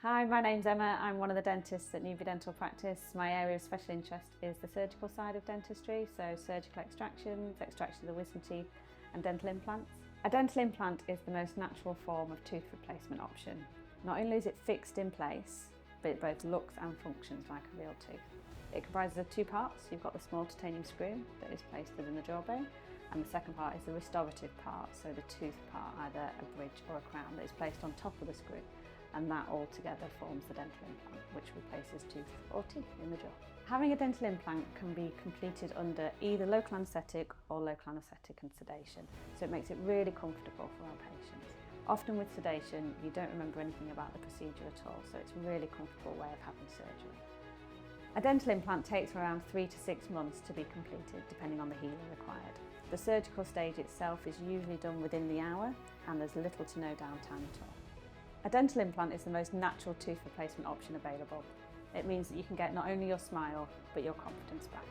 Hi, my name's Emma. I'm one of the dentists at Newby Dental Practice. My area of special interest is the surgical side of dentistry, so surgical extractions, extraction of the wisdom teeth and dental implants. A dental implant is the most natural form of tooth replacement option. Not only is it fixed in place, but it both looks and functions like a real tooth. It comprises of two parts. You've got the small titanium screw that is placed within the jawbone, and the second part is the restorative part, so the tooth part, either a bridge or a crown, that is placed on top of the screw, and that all together forms the dental implant, which replaces tooth or teeth in the jaw. Having a dental implant can be completed under either local anaesthetic or local anaesthetic and sedation, so it makes it really comfortable for our patients. Often with sedation, you don't remember anything about the procedure at all, so it's a really comfortable way of having surgery. A dental implant takes around 3 to 6 months to be completed, depending on the healing required. The surgical stage itself is usually done within the hour, and there's little to no downtime at all. A dental implant is the most natural tooth replacement option available. It means that you can get not only your smile, but your confidence back.